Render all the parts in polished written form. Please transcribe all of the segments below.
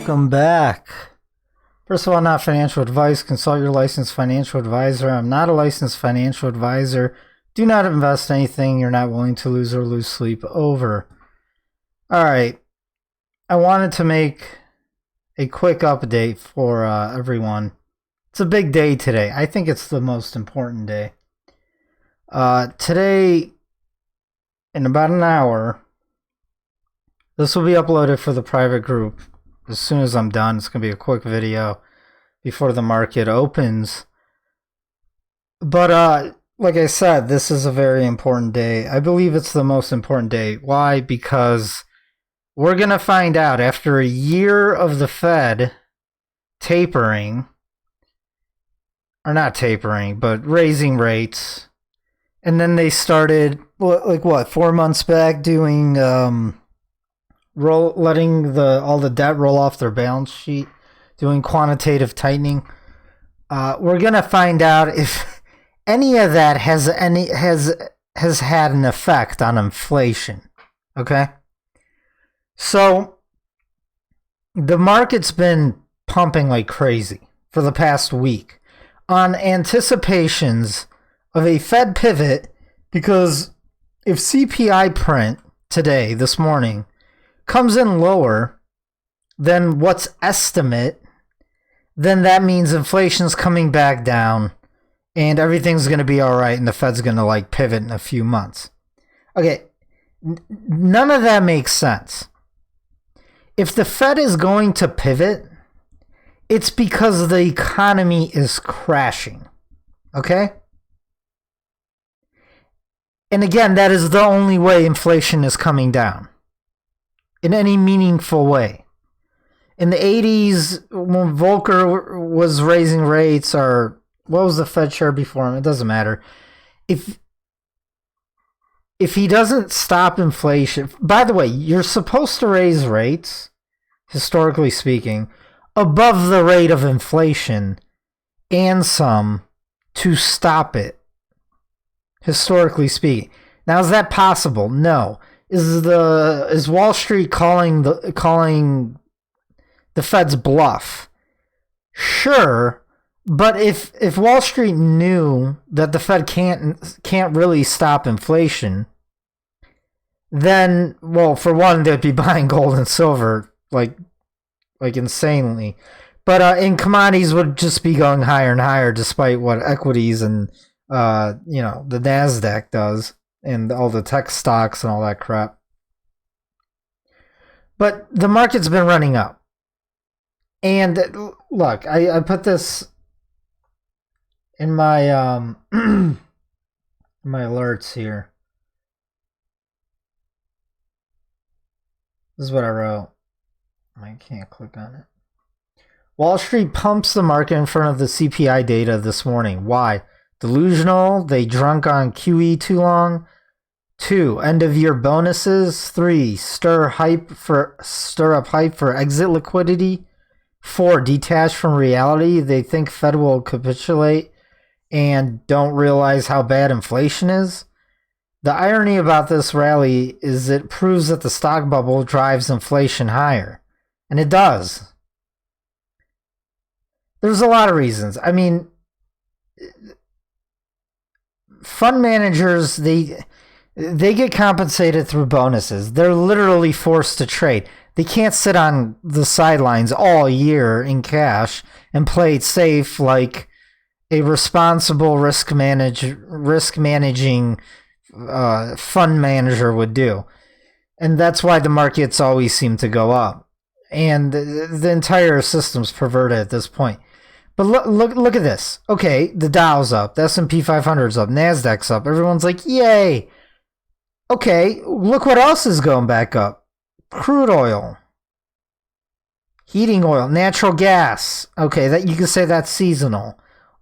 Welcome back. First of all, not financial advice. Consult your licensed financial advisor. I'm not a licensed financial advisor. Do not invest anything you're not willing to lose or lose sleep over. All right. I wanted to make a quick update for everyone. It's a big day today. I think it's the most important day. Today, in about an hour, this will be uploaded for the private group. As soon as I'm done, it's going to be a quick video before the market opens. But like I said, this is a very important day. I believe it's the most important day. Why? Because we're going to find out after a year of the Fed tapering, or not tapering, but raising rates. And then they started, 4 months back doing, letting all the debt roll off their balance sheet, doing quantitative tightening. We're gonna find out if any of that has had an effect on inflation. Okay, so the market's been pumping like crazy for the past week on anticipations of a Fed pivot, because if CPI print today, this morning, comes in lower than what's estimate, then that means inflation's coming back down and everything's going to be all right and the Fed's going to pivot in a few months. Okay, none of that makes sense. If the Fed is going to pivot, it's because the economy is crashing. Okay? And again, that is the only way inflation is coming down in any meaningful way. In the 80s, when Volcker was raising rates, or what was the Fed chair before him? It doesn't matter. If he doesn't stop inflation, by the way, you're supposed to raise rates, historically speaking, above the rate of inflation and some to stop it. Historically speaking. Now, is that possible? No. Is Wall Street calling the Fed's bluff? Sure, but if Wall Street knew that the Fed can't really stop inflation, then, well, for one, they'd be buying gold and silver like insanely. But in commodities would just be going higher and higher, despite what equities and the NASDAQ does, and all the tech stocks and all that crap. But the market's been running up. And look, I put this in my my alerts here. This is what I wrote. I can't click on it. Wall Street pumps the market in front of the CPI data this morning. Why? Delusional, they drunk on QE too long. 2, end of year bonuses. 3, stir up hype for exit liquidity. 4, detached from reality. They think Fed will capitulate and don't realize how bad inflation is. The irony about this rally is it proves that the stock bubble drives inflation higher. And it does. There's a lot of reasons. I mean, fund managers, they get compensated through bonuses. They're literally forced to trade. They can't sit on the sidelines all year in cash and play it safe like a responsible risk managing fund manager would do. And that's why the markets always seem to go up. And the entire system's perverted at this point. But look at this. Okay, the Dow's up, the S&P 500's up, NASDAQ's up. Everyone's like, yay. Okay, look what else is going back up. Crude oil, heating oil, natural gas. Okay, that you can say that's seasonal.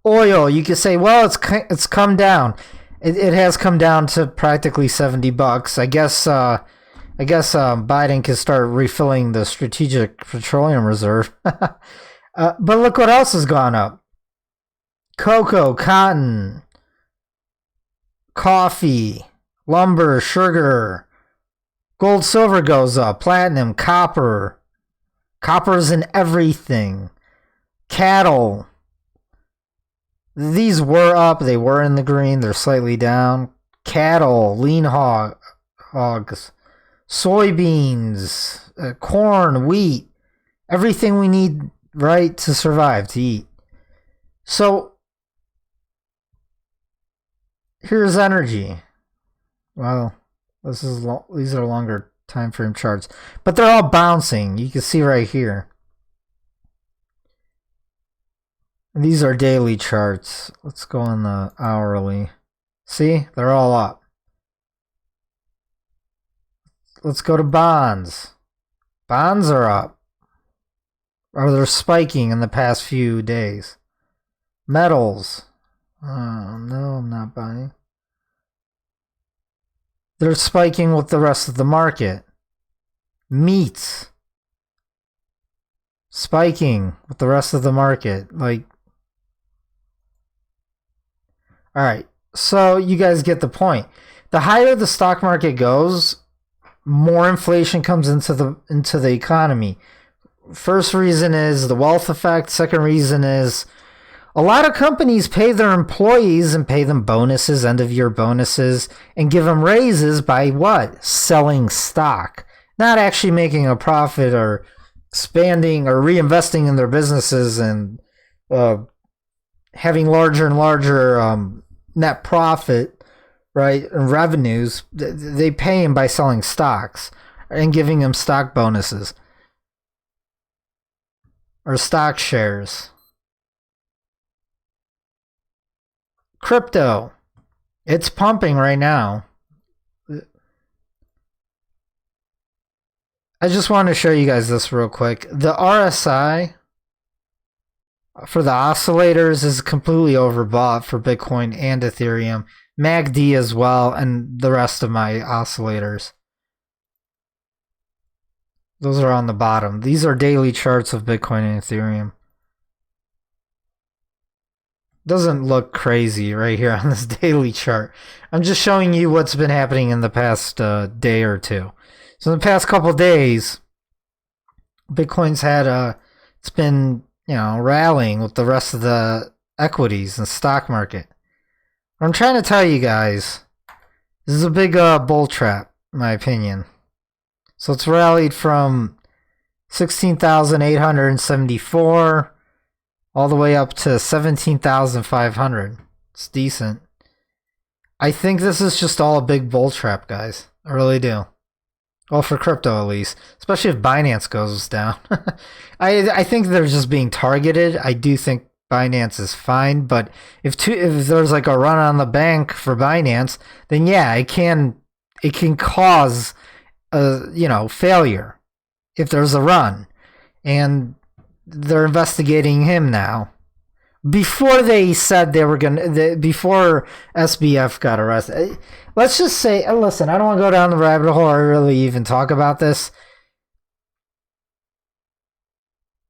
Oil, you can say, well, it's come down. It has come down to practically $70. I guess Biden can start refilling the Strategic Petroleum Reserve. But look what else has gone up. Cocoa, cotton, coffee, lumber, sugar, gold, silver goes up, platinum, copper Copper's in everything. Cattle. These were up. They were in the green. They're slightly down. Cattle, lean hogs, soybeans, corn, wheat. Everything we need, right, to survive, to eat. So, here's energy. Well, these are longer time frame charts, but they're all bouncing. You can see right here. And these are daily charts. Let's go on the hourly. See, they're all up. Let's go to bonds. Bonds are up. Or they're spiking in the past few days. Metals. Oh, no, I'm not buying. They're spiking with the rest of the market. Meats. Spiking with the rest of the market. Like, alright, so you guys get the point. The higher the stock market goes, more inflation comes into the economy. First reason is the wealth effect. Second reason is a lot of companies pay their employees and pay them bonuses, end of year bonuses, and give them raises by what? Selling stock. Not actually making a profit or expanding or reinvesting in their businesses and having larger and larger net profit, right, and revenues. They pay them by selling stocks and giving them stock bonuses or stock shares. Crypto, it's pumping right now. I just want to show you guys this real quick. The RSI for the oscillators is completely overbought for Bitcoin and Ethereum. MACD as well, and the rest of my oscillators. Those are on the bottom. These are daily charts of Bitcoin and Ethereum. Doesn't look crazy right here on this daily chart. I'm just showing you what's been happening in the past day or two. So in the past couple days, Bitcoin's it's been, rallying with the rest of the equities and stock market. What I'm trying to tell you guys, this is a big bull trap, in my opinion. So it's rallied from 16,874 all the way up to 17,500. It's decent. I think this is just all a big bull trap, guys. I really do. Well, for crypto at least, especially if Binance goes down. I think they're just being targeted. I do think Binance is fine, but if there's like a run on the bank for Binance, then yeah, it can cause failure if there's a run, and they're investigating him now. Before they said they were before SBF got arrested. Let's just say, listen, I don't want to go down the rabbit hole or really even talk about this.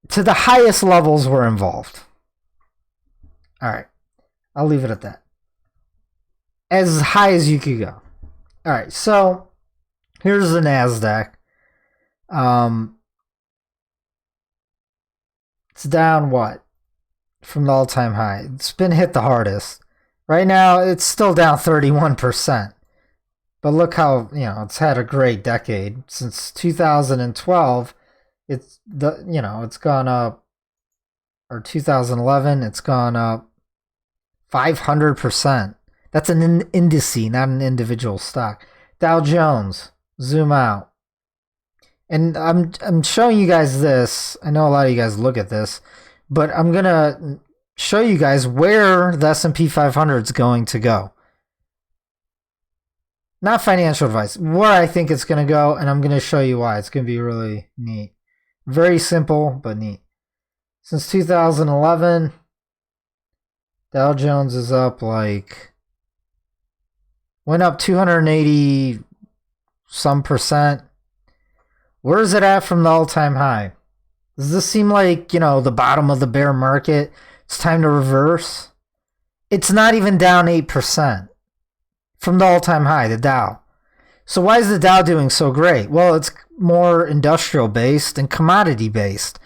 To the highest levels were involved. All right, I'll leave it at that. As high as you could go. All right, so here's the NASDAQ. It's down what? From the all-time high. It's been hit the hardest. Right now, it's still down 31%. But look how, it's had a great decade. Since 2012, it's gone up, or 2011, it's gone up 500%. That's an index, not an individual stock. Dow Jones, zoom out. And I'm showing you guys this. I know a lot of you guys look at this, but I'm going to show you guys where the S&P 500 is going to go. Not financial advice, where I think it's going to go, and I'm going to show you why. It's going to be really neat. Very simple, but neat. Since 2011, Dow Jones is up went up 280 some percent. Where is it at from the all-time high? Does this seem like, the bottom of the bear market? It's time to reverse? It's not even down 8% from the all-time high, the Dow. So why is the Dow doing so great? Well, it's more industrial based and commodity based.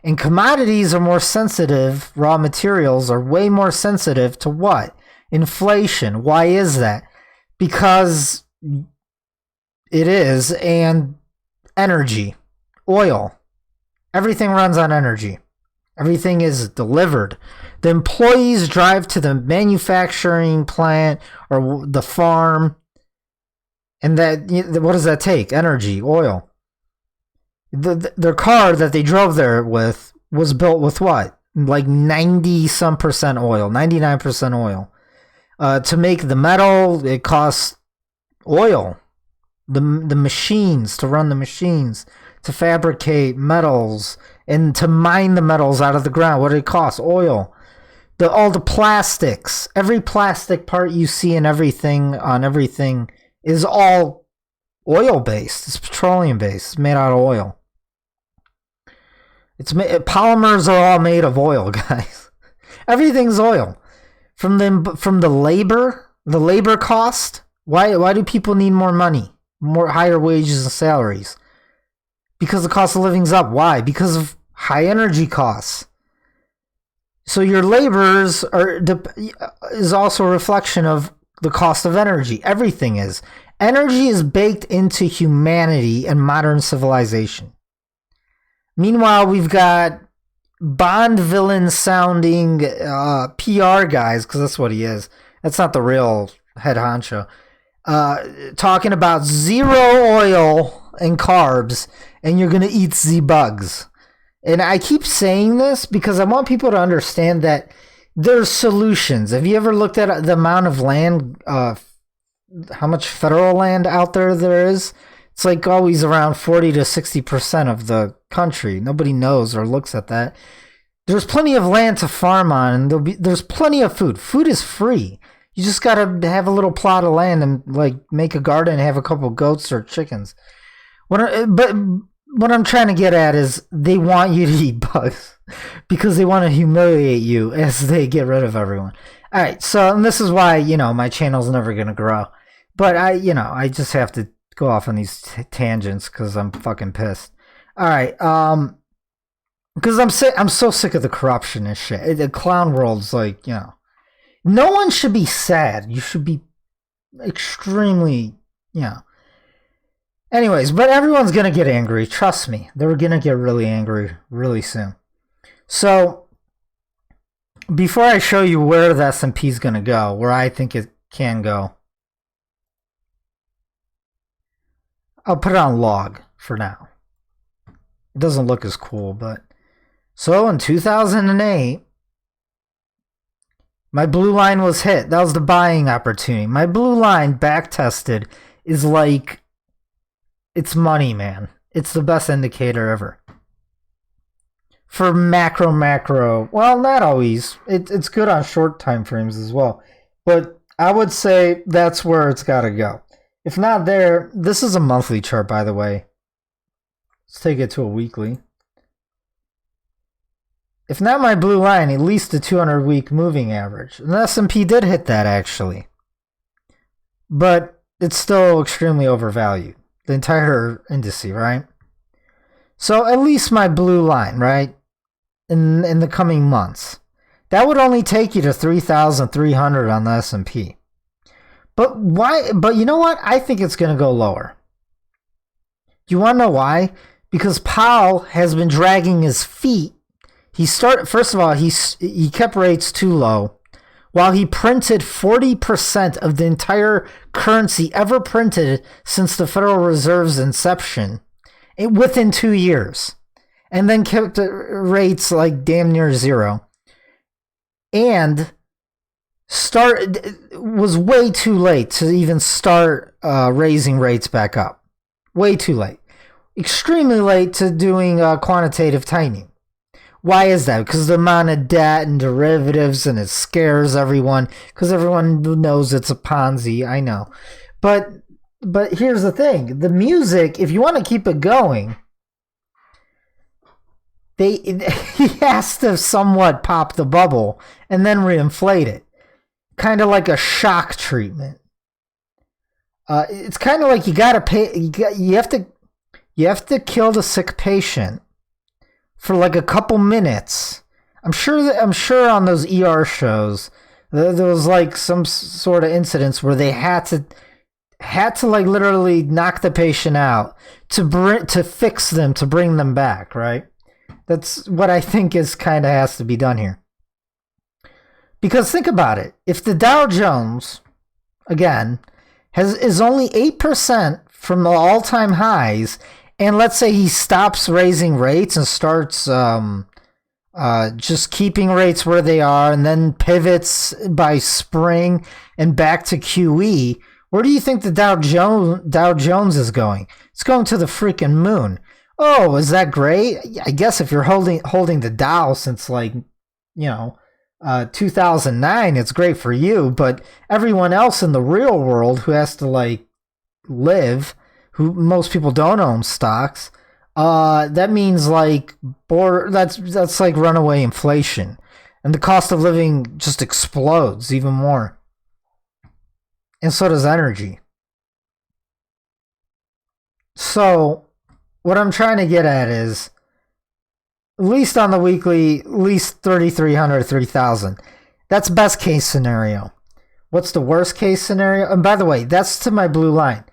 And commodities are more sensitive, raw materials are way more sensitive to what? Inflation. Why is that? Because it is, and energy, oil. Everything runs on energy. Everything is delivered. The employees drive to the manufacturing plant or the farm. And what does that take? Energy, oil. Their car that they drove there with was built with what? Like 90% oil, 99% oil. To make the metal, it costs oil. The machines, to run the machines, to fabricate metals, and to mine the metals out of the ground. What did it cost? Oil. All the plastics. Every plastic part you see in everything, on everything, is all oil-based. It's petroleum-based. It's made out of oil. Polymers are all made of oil, guys. Everything's oil. From the labor cost. Why do people need more money, higher wages and salaries? Because the cost of living's up. Why? Because of high energy costs. So your laborers is also a reflection of the cost of energy. Everything is. Energy is baked into humanity and modern civilization. Meanwhile, we've got Bond villain sounding PR guys, because that's what he is. That's not the real head honcho. Talking about zero oil and carbs, and you're going to eat the bugs. And I keep saying this because I want people to understand that there's solutions. Have you ever looked at the amount of land, how much federal land out there is? It's like always around 40 to 60% of the country. Nobody knows or looks at that. There's plenty of land to farm on, and there's plenty of food. Food is free. You just gotta have a little plot of land and like make a garden and have a couple goats or chickens. But what I'm trying to get at is they want you to eat bugs because they want to humiliate you as they get rid of everyone. All right, so and this is why my channel's never gonna grow. But I just have to go off on these tangents because I'm fucking pissed. All right, because I'm so sick of the corruption and shit. The clown world's like, no one should be sad. You should be extremely, Anyways, but everyone's gonna get angry. Trust me, they're gonna get really angry really soon. So, before I show you where the S&P is gonna go, where I think it can go, I'll put it on log for now. It doesn't look as cool, but so in 2008, my blue line was hit. That was the buying opportunity. My blue line back tested is like, it's money, man. It's the best indicator ever. For macro, well, not always. It's good on short time frames as well. But I would say that's where it's got to go. If not there, this is a monthly chart, by the way. Let's take it to a weekly. If not my blue line, at least the 200-week moving average. And the S&P did hit that, actually. But it's still extremely overvalued. The entire indice, right? So at least my blue line, right? In the coming months. That would only take you to 3,300 on the S&P. But why? But you know what? I think it's going to go lower. Do you want to know why? Because Powell has been dragging his feet. First of all, he kept rates too low while he printed 40% of the entire currency ever printed since the Federal Reserve's inception within 2 years, and then kept rates like damn near zero, and was way too late to even start raising rates back up. Way too late. Extremely late to doing quantitative tightening. Why is that? Because the amount of debt and derivatives, and it scares everyone because everyone knows it's a Ponzi. I know. But here's the thing. The music, if you want to keep it going, he has to somewhat pop the bubble and then reinflate it. Kind of like a shock treatment. It's kind of like you got to pay. You You have to kill the sick patient for like a couple minutes. I'm sure on those ER shows there was like some sort of incidents where they had to like literally knock the patient out to fix them, to bring them back, right? That's what I think is kind of has to be done here. Because think about it. If the Dow Jones, again, is only 8% from the all-time highs, and let's say he stops raising rates and starts just keeping rates where they are and then pivots by spring and back to QE, where do you think the Dow Jones is going? It's going to the freaking moon. Oh, is that great? I guess if you're holding the Dow since 2009, it's great for you, but everyone else in the real world who has to like live, who most people don't own stocks, that means like that's like runaway inflation, and the cost of living just explodes even more, and so does energy. So what I'm trying to get at is, at least on the weekly, at least 3,300, 3,000. That's best case scenario. What's the worst case scenario? And by the way, that's to my blue line.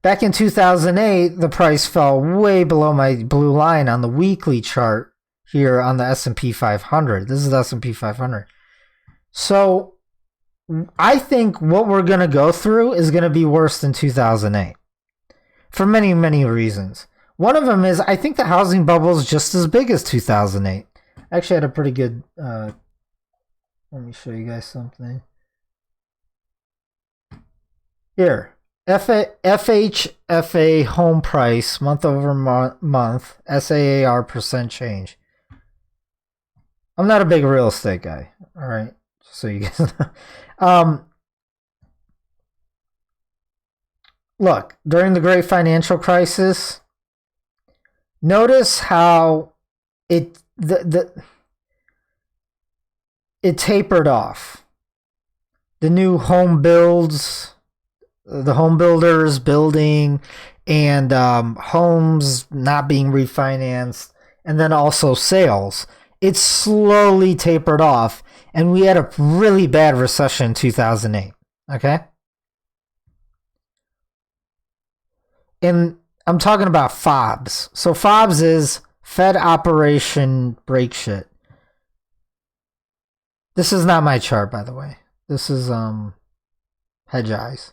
Back in 2008, the price fell way below my blue line on the weekly chart here on the S&P 500. This is the S&P 500. So I think what we're going to go through is going to be worse than 2008 for many, many reasons. One of them is I think the housing bubble is just as big as 2008. I actually had a pretty good... let me show you guys something. Here. FHFA home price month over month, SAAR percent change. I'm not a big real estate guy. All right. So you guys know. Look, during the great financial crisis... Notice how it tapered off. The new home builds, the home builders building, and homes not being refinanced, and then also sales. It slowly tapered off, and we had a really bad recession in 2008. Okay? And I'm talking about FOBs. So FOBs is Fed Operation Break Shit. This is not my chart, by the way. This is Hedge Eyes.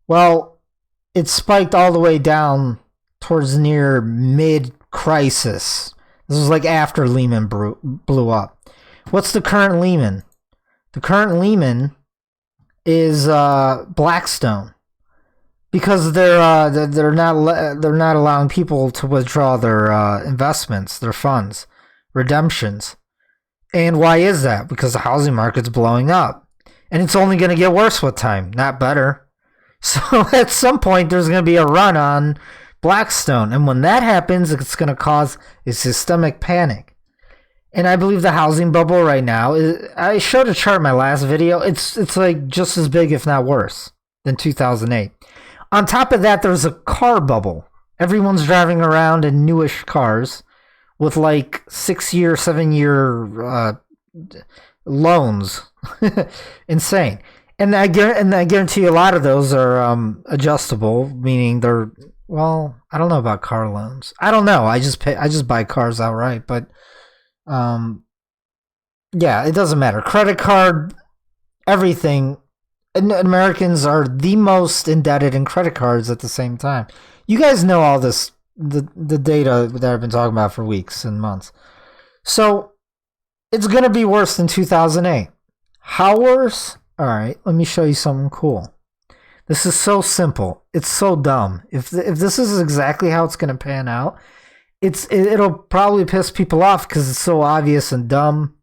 Well, it spiked all the way down towards near mid-crisis. This was like after Lehman blew up. What's the current Lehman? The current Lehman is Blackstone. Because they're not allowing people to withdraw their investments, their funds, redemptions. And why is that? Because the housing market's blowing up. And it's only going to get worse with time, not better. So at some point, there's going to be a run on Blackstone. And when that happens, it's going to cause a systemic panic. And I believe the housing bubble right now, I showed a chart in my last video. It's like just as big, if not worse, than 2008. On top of that, there's a car bubble. Everyone's driving around in newish cars with like 6-year, 7-year loans. Insane. And I guarantee a lot of those are adjustable, meaning they're, well, I don't know about car loans. I don't know. I just buy cars outright, but yeah, it doesn't matter. Credit card, everything. And Americans are the most indebted in credit cards at the same time. You guys know all this, the data that I've been talking about for weeks and months. So it's going to be worse than 2008. How worse? All right, let me show you something cool. This is so simple. It's so dumb. If this is exactly how it's going to pan out, it'll probably piss people off because it's so obvious and dumb.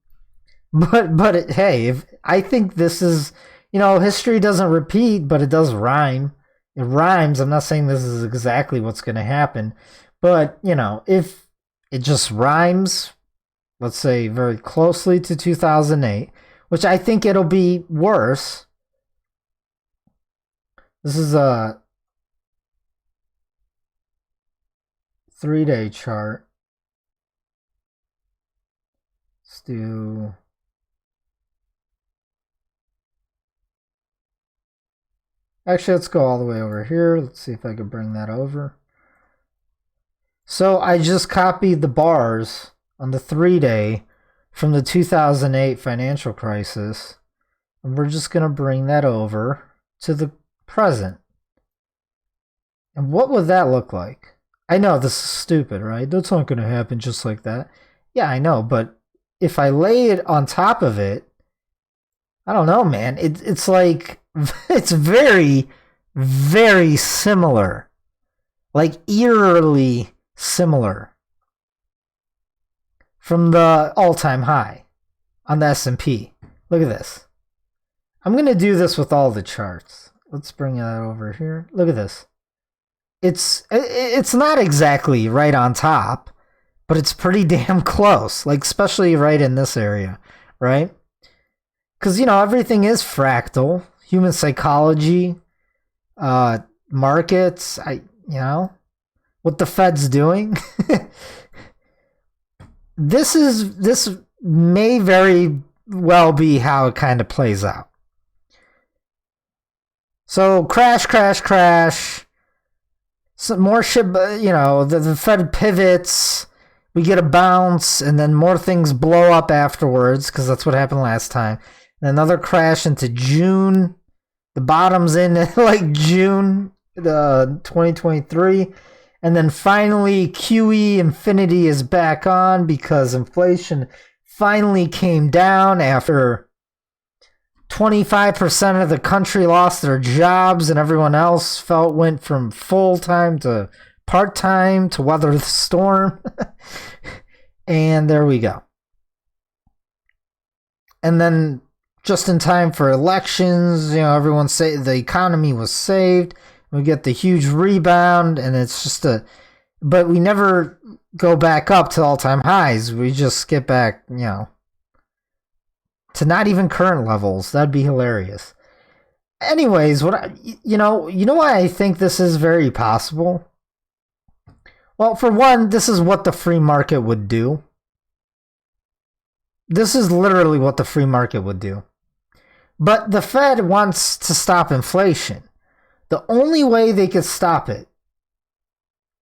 But hey, I think this is... history doesn't repeat, but it does rhyme. It rhymes. I'm not saying this is exactly what's going to happen. But, if it just rhymes, let's say very closely to 2008, which I think it'll be worse. This is 3-day chart. Let's do... Actually, let's go all the way over here. Let's see if I can bring that over. So I just copied the bars on the 3-day from the 2008 financial crisis. And we're just going to bring that over to the present. And what would that look like? I know this is stupid, right? That's not going to happen just like that. Yeah, I know. But if I lay it on top of it, I don't know, man. It's like, it's very, very similar. Like eerily similar from the all-time high on the S&P. Look at this. I'm going to do this with all the charts. Let's bring that over here. Look at this. It's not exactly right on top, but it's pretty damn close, like especially right in this area, right? Because, you know, everything is fractal. Human psychology, markets, you know, what the Fed's doing. This may very well be how it kind of plays out. So crash, crash, crash. Some more shit, you know, the Fed pivots. We get a bounce, and then more things blow up afterwards, because that's what happened last time. And another crash into June. The bottom's in like June 2023. And then finally, QE infinity is back on because inflation finally came down after 25% of the country lost their jobs and everyone else went from full-time to part-time to weather the storm. And there we go. And then just in time for elections, you know, everyone say the economy was saved. We get the huge rebound, and it's just but we never go back up to all-time highs. We just get back, you know, to not even current levels. That'd be hilarious. Anyways, you know why I think this is very possible? Well, for one, this is what the free market would do. This is literally what the free market would do. But the Fed wants to stop inflation. The only way they could stop it,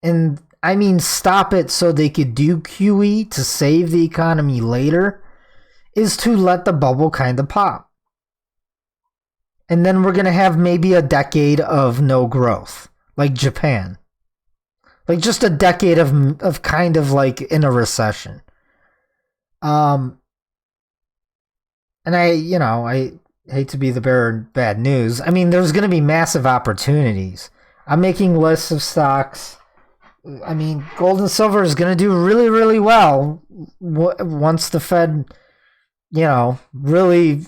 and I mean stop it so they could do QE to save the economy later, is to let the bubble kind of pop. And then we're going to have maybe a decade of no growth, like Japan. Like just a decade of kind of like in a recession. And I hate to be the bearer of bad news. I mean, there's going to be massive opportunities. I'm making lists of stocks. I mean, gold and silver is going to do really, really well once the Fed, you know, really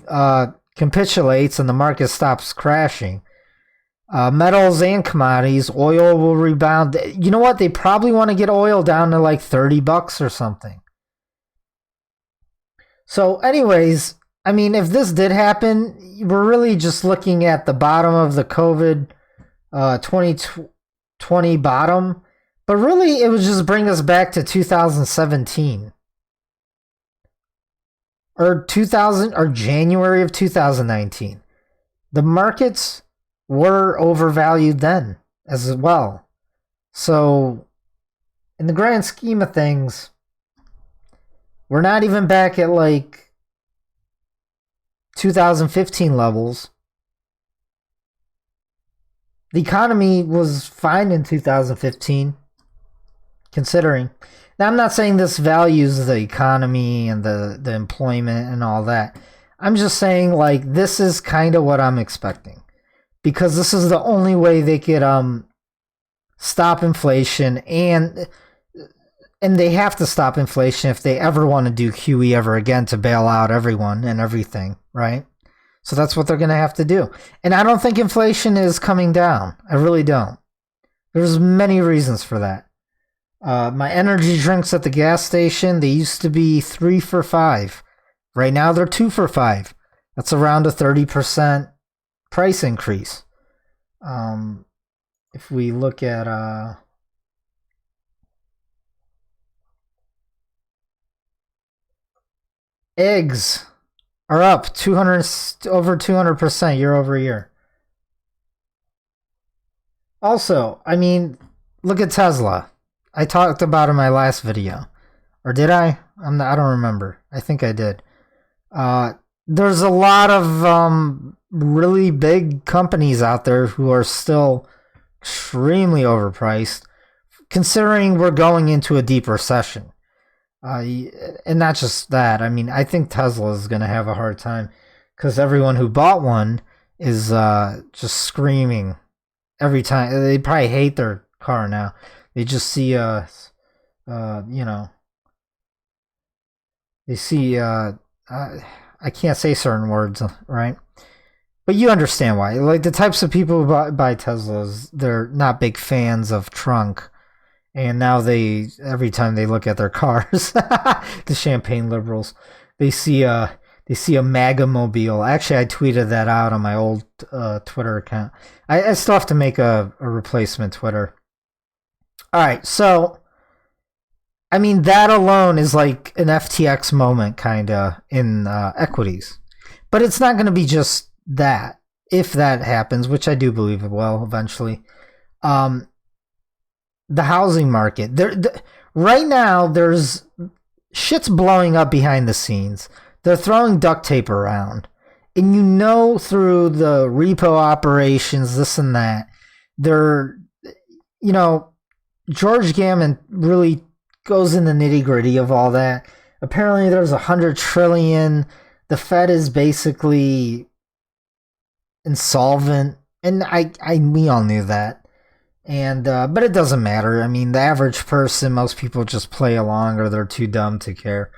capitulates and the market stops crashing. Metals and commodities, oil will rebound. You know what? They probably want to get oil down to like $30 or something. So anyways, I mean, if this did happen, we're really just looking at the bottom of the COVID 2020 bottom. But really, it would just bring us back to 2017. Or January of 2019. The markets were overvalued then as well. So, in the grand scheme of things, we're not even back at like 2015 levels. The economy was fine in 2015, considering. Now, I'm not saying this values the economy and the employment and all that. I'm just saying, like, this is kind of what I'm expecting. Because this is the only way they could stop inflation, and they have to stop inflation if they ever want to do QE ever again to bail out everyone and everything, right? So that's what they're going to have to do. And I don't think inflation is coming down. I really don't. There's many reasons for that. My energy drinks at the gas station, they used to be 3 for $5. Right now they're 2 for $5. That's around a 30% price increase. If we look at Eggs are up 200 over 200% year over year. Also, I mean, look at Tesla. I talked about it in my last video. Or did I? I don't remember. I think I did. There's a lot of really big companies out there who are still extremely overpriced, considering we're going into a deep recession. And not just that. I mean, I think Tesla is going to have a hard time because everyone who bought one is just screaming every time. They probably hate their car now. They just see, you know, they see, I can't say certain words, right? But you understand why. Like the types of people who buy Teslas, they're not big fans of trunk. And now every time they look at their cars, the champagne liberals, they see a MAGA mobile. Actually, I tweeted that out on my old Twitter account. I still have to make a replacement Twitter. All right, so I mean that alone is like an FTX moment, kind of in equities, but it's not going to be just that. If that happens, which I do believe it will eventually. The housing market. Right now, there's shit's blowing up behind the scenes. They're throwing duct tape around. And you know through the repo operations, this and that, they're, you know, George Gammon really goes in the nitty gritty of all that. Apparently there's 100 trillion. The Fed is basically insolvent. And we all knew that. And but it doesn't matter. I mean, the average person, most people just play along or they're too dumb to care.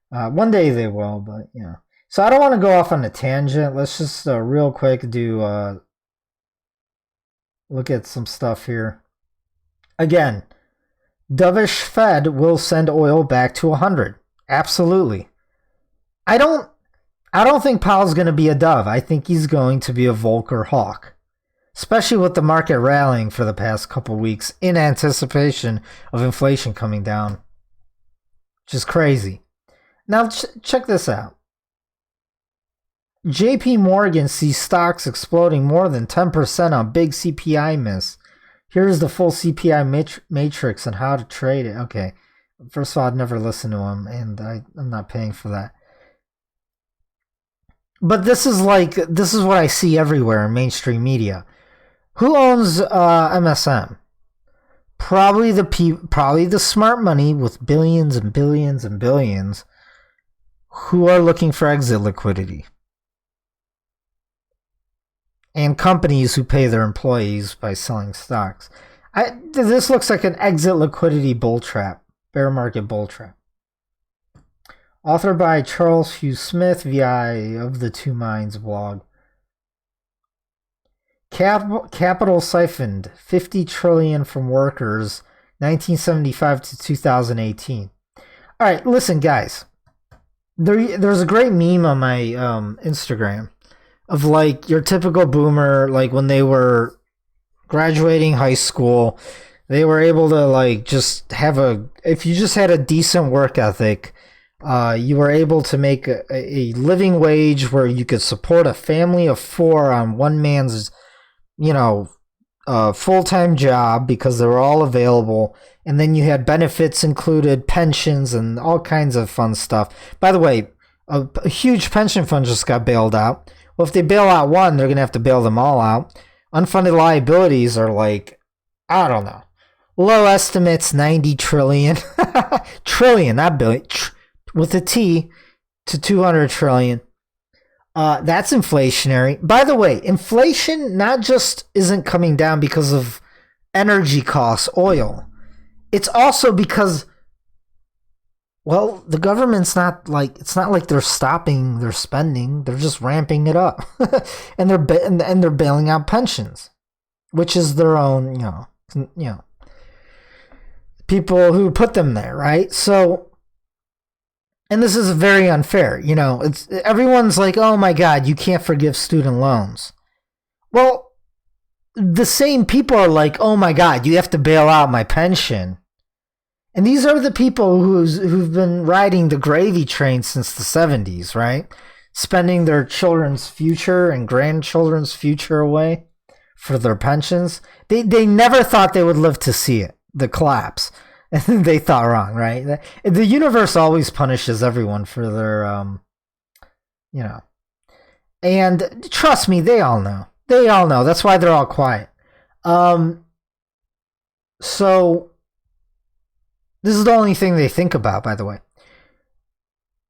One day they will, but you know. So I don't want to go off on a tangent. Let's just real quick do look at some stuff here. Again, dovish Fed will send oil back to 100. Absolutely. I don't think Powell's going to be a dove. I think he's going to be a Volcker hawk. Especially with the market rallying for the past couple weeks in anticipation of inflation coming down. Which is crazy. Now, check this out. JP Morgan sees stocks exploding more than 10% on big CPI miss. Here's the full CPI matrix and how to trade it. Okay. First of all, I'd never listened to him, and I'm not paying for that. But this is what I see everywhere in mainstream media. Who owns MSM? Probably the smart money with billions and billions and billions who are looking for exit liquidity. And companies who pay their employees by selling stocks. This looks like an exit liquidity bull trap, bear market bull trap. Authored by Charles Hugh Smith via of the Two Minds blog. Capital siphoned $50 trillion from workers 1975 to 2018. All right, listen, guys. There's a great meme on my Instagram of like your typical boomer, like when they were graduating high school, they were able to like just have if you just had a decent work ethic, you were able to make a living wage where you could support a family of 4 on one man's full-time job because they were all available, and then you had benefits included, pensions, and all kinds of fun stuff. By the way, a huge pension fund just got bailed out. Well, if they bail out one, they're going to have to bail them all out. Unfunded liabilities are like, I don't know. Low estimates, 90 trillion. Trillion, not billion. With a T to 200 trillion. That's inflationary. By the way, inflation not just isn't coming down because of energy costs, oil. It's also because, well, the government's not like they're stopping their spending. They're just ramping it up, and they're bailing out pensions, which is their own, people who put them there, right? So. And this is very unfair. Everyone's like, oh my God, you can't forgive student loans. Well, the same people are like, oh my God, you have to bail out my pension. And these are the people who've been riding the gravy train since the 70s, right? Spending their children's future and grandchildren's future away for their pensions. They never thought they would live to see it, the collapse. And they thought wrong, right? The universe always punishes everyone for their, And trust me, they all know. They all know. That's why they're all quiet. So this is the only thing they think about, by the way.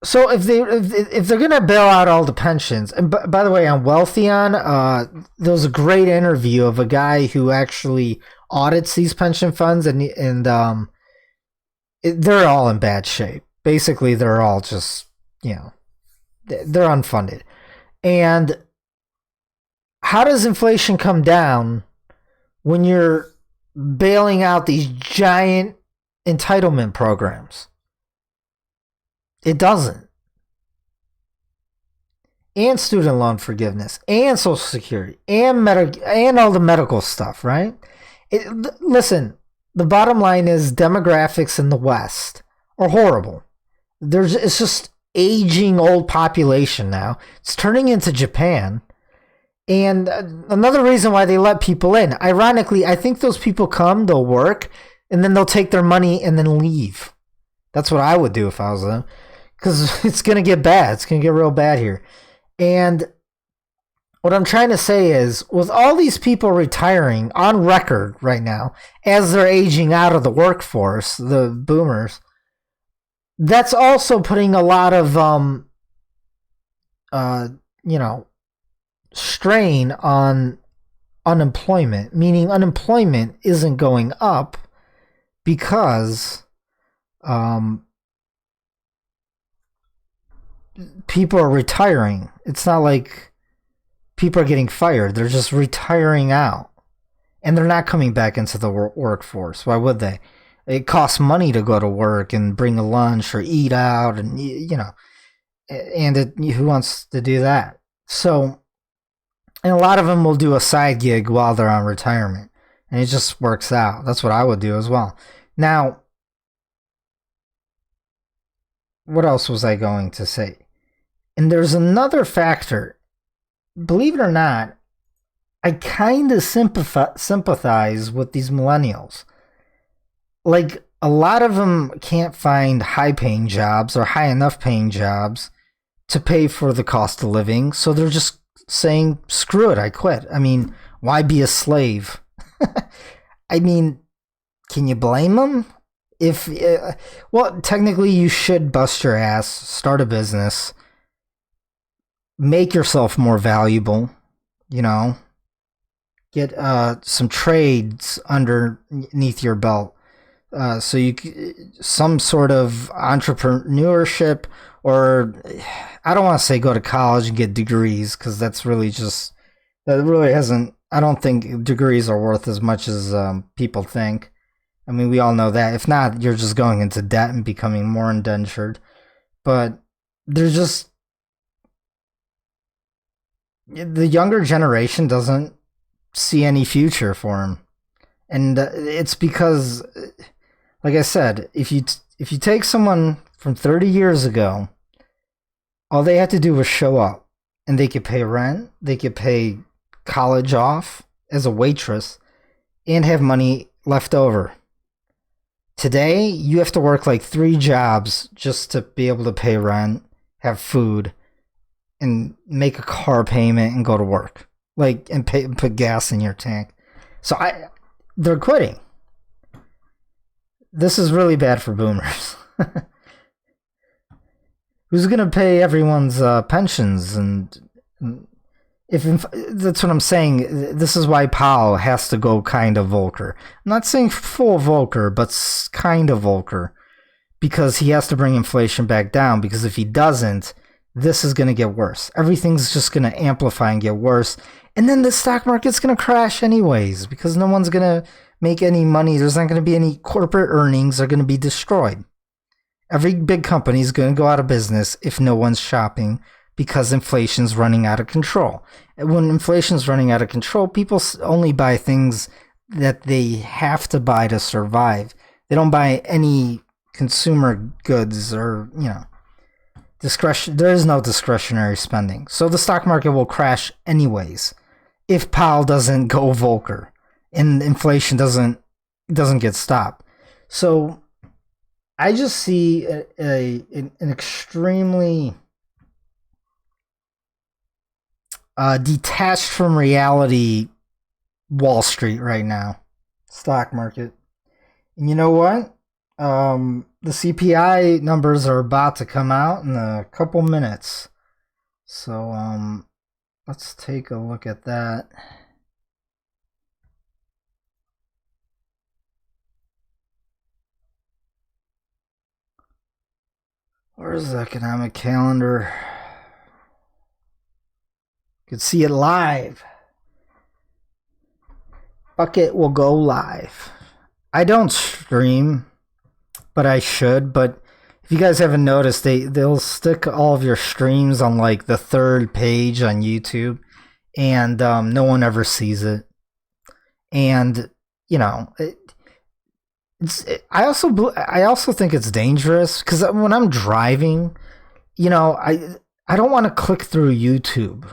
So if they're gonna bail out all the pensions, and by the way, on Wealthion, there was a great interview of a guy who actually audits these pension funds, and they're all in bad shape. Basically, they're all just they're unfunded. And how does inflation come down when you're bailing out these giant entitlement programs? It doesn't. And student loan forgiveness, and Social Security, and all the medical stuff, right? Listen, the bottom line is demographics in the West are horrible. It's just aging old population now. It's turning into Japan. And another reason why they let people in, ironically, I think those people come, they'll work, and then they'll take their money and then leave. That's what I would do if I was them. Because it's going to get bad. It's going to get real bad here. And what I'm trying to say is, with all these people retiring on record right now, as they're aging out of the workforce, the boomers, that's also putting a lot of, strain on unemployment, meaning unemployment isn't going up because people are retiring. It's not like people are getting fired. They're just retiring out. And they're not coming back into the workforce. Why would they? It costs money to go to work and bring a lunch or eat out, and who wants to do that? So, and a lot of them will do a side gig while they're on retirement, and it just works out. That's what I would do as well. Now, what else was I going to say? And there's another factor. Believe it or not, I kind of sympathize with these millennials. Like, a lot of them can't find high-paying jobs or high enough paying jobs to pay for the cost of living, so they're just saying, screw it, I quit. I mean, why be a slave? I mean, can you blame them? Well, technically you should bust your ass, start a business, make yourself more valuable, get some trades underneath your belt, so you some sort of entrepreneurship, or I don't want to say go to college and get degrees, because that really hasn't. I don't think degrees are worth as much as people think. I mean, we all know that. If not, you're just going into debt and becoming more indentured. But there's just, the younger generation doesn't see any future for them. And it's because, like I said, if you take someone from 30 years ago, all they had to do was show up, and they could pay rent, they could pay college off as a waitress, and have money left over. Today, you have to work like 3 jobs just to be able to pay rent, have food, and make a car payment and go to work, and put gas in your tank. So they're quitting. This is really bad for boomers. Who's gonna pay everyone's pensions? And that's what I'm saying. This is why Powell has to go kind of Volcker. I'm not saying full Volcker, but kind of Volcker, because he has to bring inflation back down. Because if he doesn't, this is going to get worse. Everything's just going to amplify and get worse. And then the stock market's going to crash anyways, because no one's going to make any money. There's not going to be any corporate earnings. Are going to be destroyed. Every big company is going to go out of business if no one's shopping, because inflation's running out of control. And when inflation's running out of control, people only buy things that they have to buy to survive. They don't buy any consumer goods or, there is no discretionary spending. So the stock market will crash anyways if Powell doesn't go Volcker and inflation doesn't get stopped. So I just see an extremely detached from reality Wall Street right now, stock market. And you know what? The CPI numbers are about to come out in a couple minutes. So let's take a look at that. Where's the economic calendar? You can see it live. Bucket will go live. I don't stream, but I should. But if you guys haven't noticed, they'll stick all of your streams on like the third page on YouTube, and no one ever sees it. And I also think it's dangerous because when I'm driving, I don't want to click through YouTube,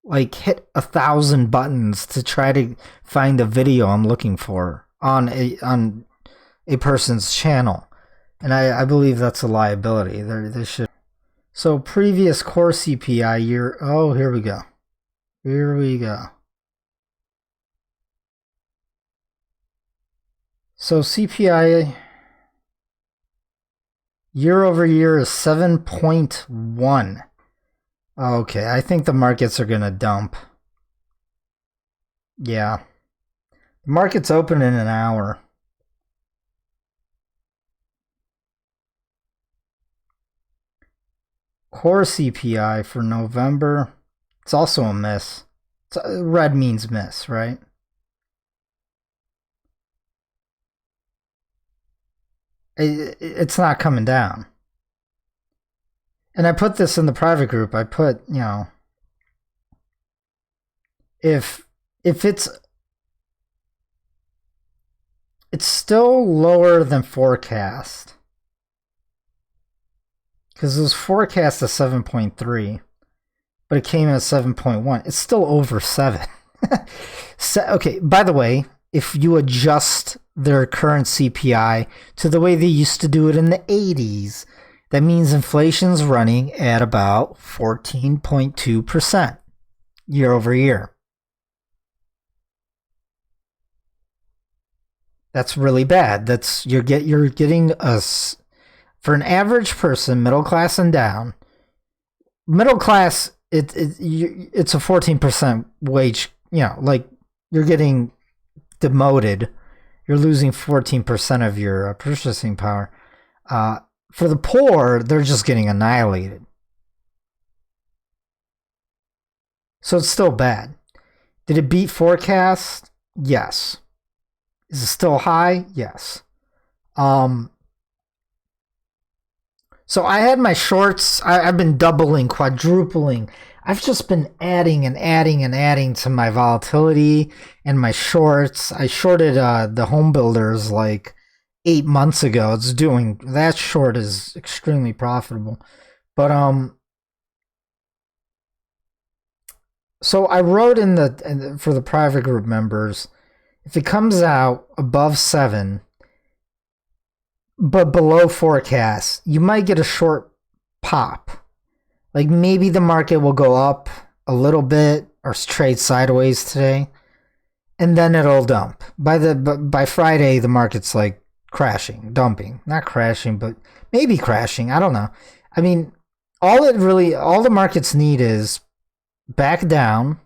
like hit 1,000 buttons to try to find the video I'm looking for on a person's channel, and I believe that's a liability. They should. So previous core CPI year. Oh, here we go. So CPI year over year is 7.1. Okay, I think the markets are gonna dump. Yeah. The market's open in an hour. Core CPI for November. It's also a miss. Red means miss, right? It's not coming down. And I put this in the private group. I put, if it's still lower than forecast, because it was forecast at 7.3, but it came at 7.1. It's still over 7. Okay, by the way, if you adjust their current CPI to the way they used to do it in the 80s, that means inflation's running at about 14.2% year over year. That's really bad. You're getting us, for an average person, middle class and down. Middle class, it's a 14% wage. Like you're getting demoted. You're losing 14% of your purchasing power. For the poor, they're just getting annihilated. So it's still bad. Did it beat forecast? Yes. Is it still high? Yes. So I had my shorts. I've been doubling, quadrupling. I've just been adding and adding and adding to my volatility and my shorts. I shorted the home builders like 8 months ago. That short is extremely profitable. But so I wrote for the private group members, if it comes out above 7 but below forecast, you might get a short pop. Like maybe the market will go up a little bit or trade sideways today, and then it'll dump. By Friday, the market's like crashing, dumping. Not crashing, but maybe crashing. I don't know. I mean, all the markets need is back down.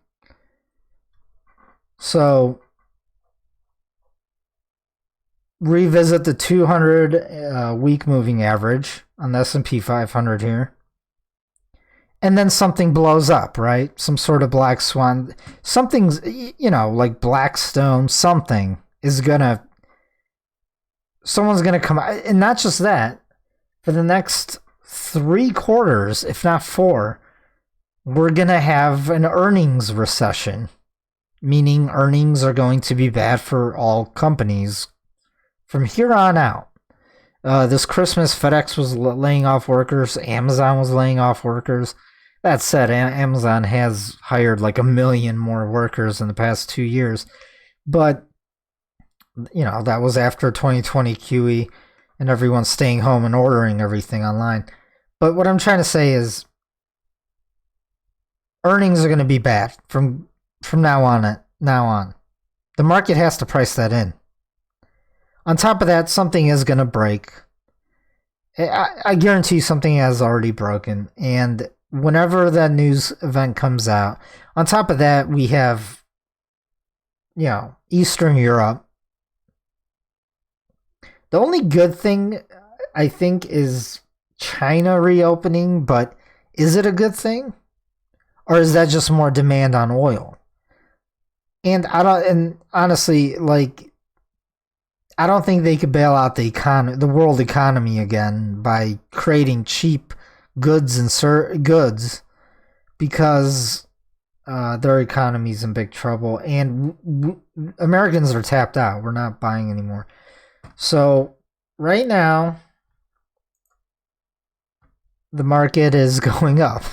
So revisit the 200 week moving average on the S&P 500 here. And then something blows up, right? Some sort of black swan. Something's, like Blackstone, someone's going to come out. And not just that, for the next 3 quarters, if not 4, we're going to have an earnings recession, meaning earnings are going to be bad for all companies from here on out. This Christmas, FedEx was laying off workers. Amazon was laying off workers. That said, Amazon has hired like 1 million more workers in the past 2 years. But, that was after 2020 QE and everyone's staying home and ordering everything online. But what I'm trying to say is earnings are going to be bad from now on. The market has to price that in. On top of that, something is going to break. I guarantee you something has already broken. And whenever that news event comes out, on top of that, we have, Eastern Europe. The only good thing, I think, is China reopening, but is it a good thing? Or is that just more demand on oil? And honestly, I don't think they could bail out the world economy again by creating cheap goods because their economy's in big trouble, and Americans are tapped out. We're not buying anymore. So right now, the market is going up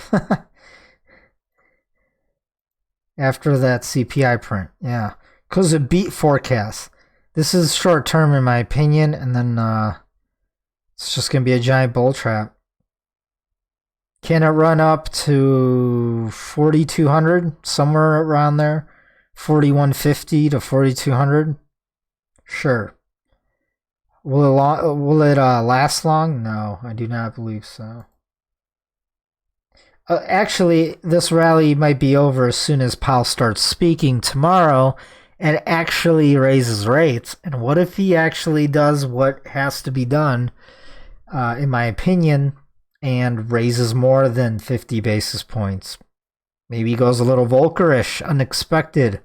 after that CPI print. Yeah, because it beat forecasts. This is short term in my opinion, and then it's just going to be a giant bull trap. Can it run up to 4,200? Somewhere around there? 4,150 to 4,200? Sure. Will it last long? No, I do not believe so. Actually, this rally might be over as soon as Powell starts speaking tomorrow and actually raises rates. And what if he actually does what has to be done, in my opinion, and raises more than 50 basis points? Maybe he goes a little Volcker-ish, unexpected,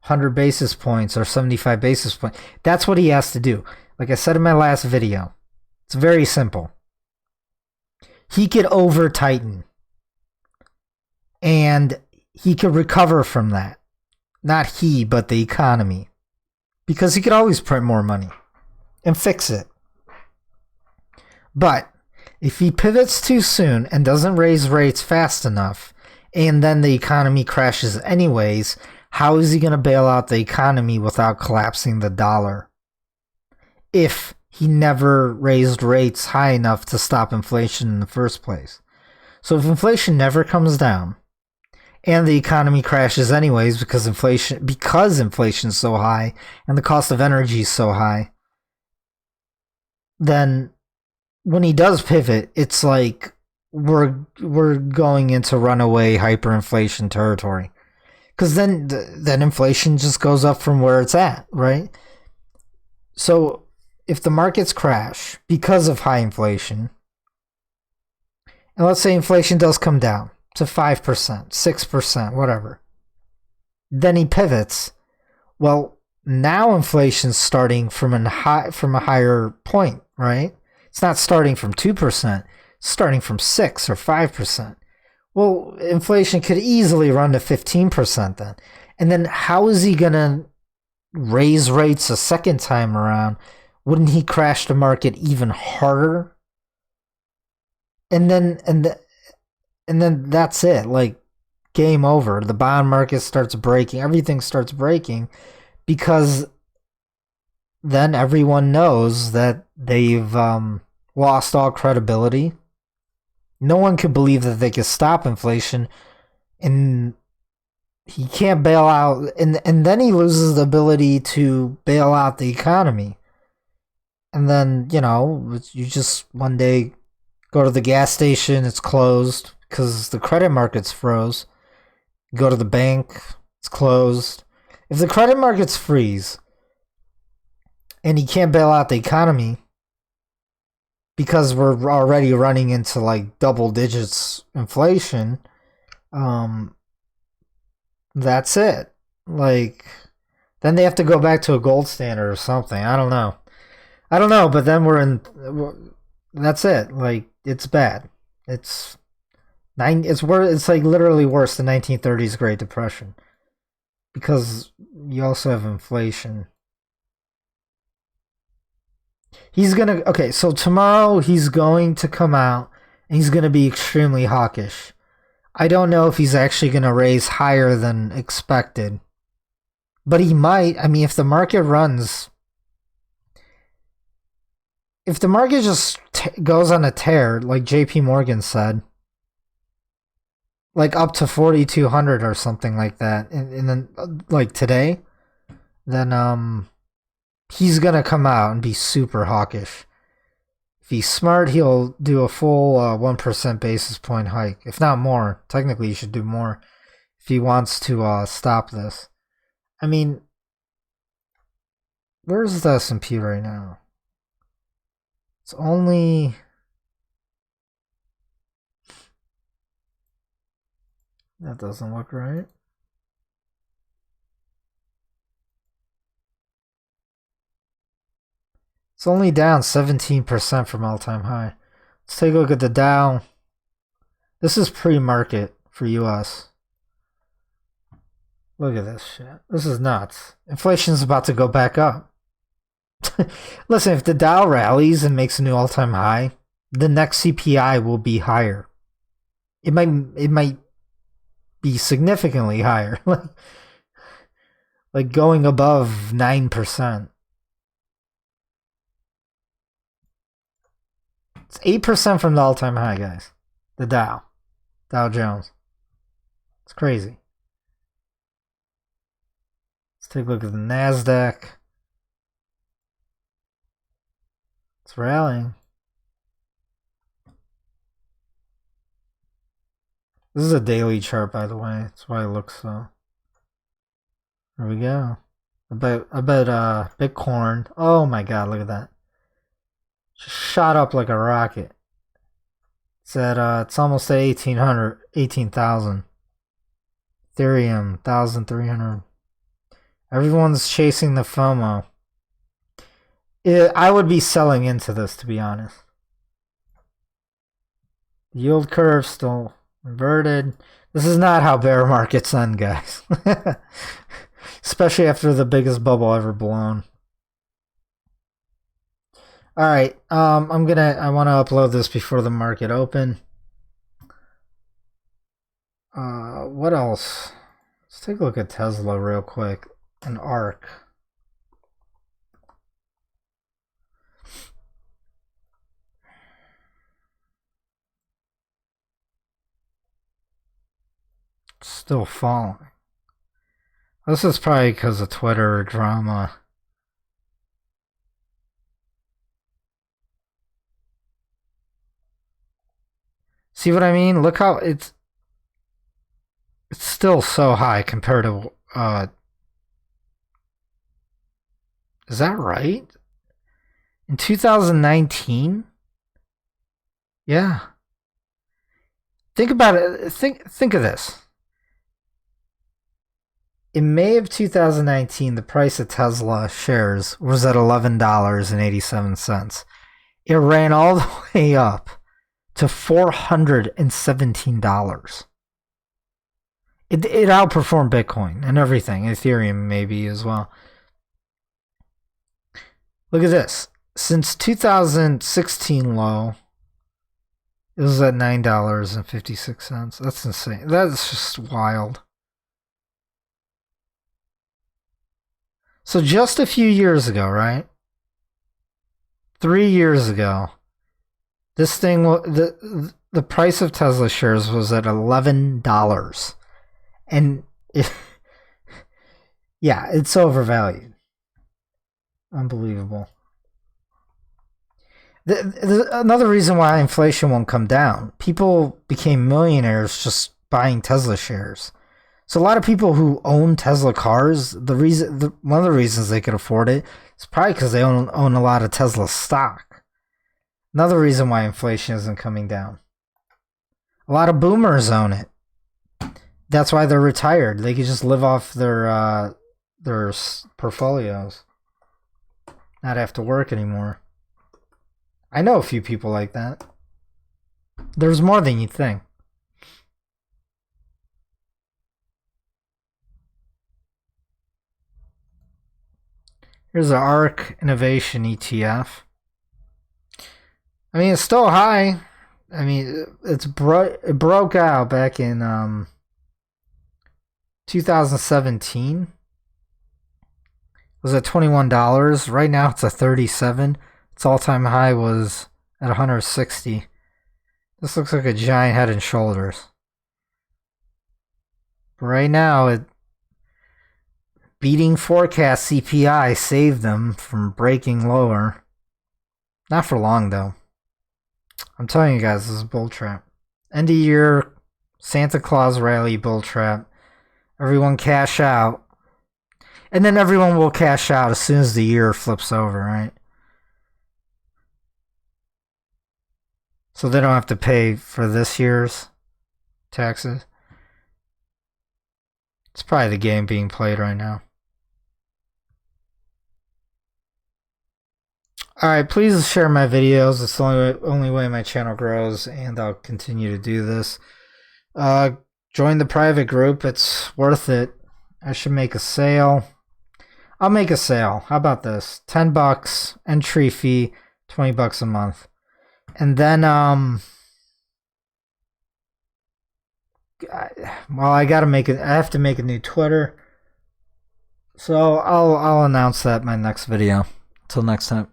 100 basis points or 75 basis points. That's what he has to do. Like I said in my last video, it's very simple. He could over-tighten, and he could recover from that. Not he, but the economy. Because he could always print more money and fix it. But if he pivots too soon and doesn't raise rates fast enough, and then the economy crashes anyways, how is he going to bail out the economy without collapsing the dollar? If he never raised rates high enough to stop inflation in the first place. So if inflation never comes down, and the economy crashes anyways because inflation is so high and the cost of energy is so high, then when he does pivot, it's like we're going into runaway hyperinflation territory. Because then inflation just goes up from where it's at, right? So if the markets crash because of high inflation, and let's say inflation does come down to 5%, 6%, whatever, then he pivots. Well, now inflation's starting from a higher point, right? It's not starting from 2%, it's starting from 6 or 5%. Well, inflation could easily run to 15% then. And then how is he going to raise rates a second time around? Wouldn't he crash the market even harder? And then that's it. Like, game over. The bond market starts breaking. Everything starts breaking because then everyone knows that they've lost all credibility. No one could believe that they could stop inflation, and he can't bail out, and then he loses the ability to bail out the economy. And then, you just one day go to the gas station, it's closed because the credit markets froze. Go to the bank, it's closed. If the credit markets freeze and he can't bail out the economy because we're already running into like double digits inflation, that's it. Like, then they have to go back to a gold standard or something. I don't know, but then that's it. Like, it's bad. It's worse. It's like literally worse than 1930s Great Depression, because you also have inflation. He's gonna okay. So tomorrow he's going to come out and he's gonna be extremely hawkish. I don't know if he's actually gonna raise higher than expected, but he might. I mean, if the market runs, if the market just goes on a tear, like JP Morgan said, like up to 4,200 or something like that, and then like today, then he's gonna come out and be super hawkish. If he's smart, he'll do a full 1% basis point hike, if not more. Technically, he should do more if he wants to stop this. I mean, where's the S&P right now? It's only... That doesn't look right. It's only down 17% from all-time high. Let's take a look at the Dow. This is pre-market for US. Look at this shit. This is nuts. Inflation's about to go back up. Listen, if the Dow rallies and makes a new all-time high, the next CPI will be higher. It might be significantly higher. Like going above 9%. It's 8% from the all-time high, guys. The Dow Jones. It's crazy. Let's take a look at the NASDAQ. It's rallying. This is a daily chart, by the way. That's why it looks so. There we go. I bet Bitcoin. Oh my god, look at that. Just shot up like a rocket. It's almost at 18,000. Ethereum, 1,300. Everyone's chasing the FOMO. I would be selling into this, to be honest. The yield curve still inverted. This is not how bear markets end, guys. Especially after the biggest bubble ever blown. Alright, I want to upload this before the market open. What else? Let's take a look at Tesla real quick. And ARK. Still falling. This is probably because of Twitter drama. See what I mean? Look how it's still so high compared to is that right? In 2019? Yeah. Think about it. Think of this. In May of 2019, the price of Tesla shares was at $11.87. It ran all the way up to $417. It outperformed Bitcoin and everything, Ethereum maybe as well. Look at this. Since 2016 low, it was at $9.56. That's insane. That's just wild. So just a few years ago, right? 3 years ago, this thing, the price of Tesla shares was at $11. And yeah, it's overvalued. Unbelievable. Another reason why inflation won't come down, people became millionaires just buying Tesla shares. So a lot of people who own Tesla cars, one of the reasons they could afford it is probably because they own a lot of Tesla stock. Another reason why inflation isn't coming down. A lot of boomers own it. That's why they're retired. They can just live off their portfolios. Not have to work anymore. I know a few people like that. There's more than you think. Here's the ARK Innovation ETF. I mean, it's still high. I mean, it broke out back in 2017. It was at $21. Right now it's at 37. Its all-time high was at 160. This looks like a giant head and shoulders. Right now, it beating forecast CPI saved them from breaking lower. Not for long though. I'm telling you guys, this is a bull trap. End of year Santa Claus rally bull trap. Everyone cash out. And then everyone will cash out as soon as the year flips over, right? So they don't have to pay for this year's taxes. It's probably the game being played right now. Alright, please share my videos. It's the only way my channel grows, and I'll continue to do this. Join the private group. It's worth it. I should make a sale. I'll make a sale. How about this? $10 entry fee, $20 a month. And then, well, I gotta make it. I have to make a new Twitter. So I'll announce that in my next video. Till next time.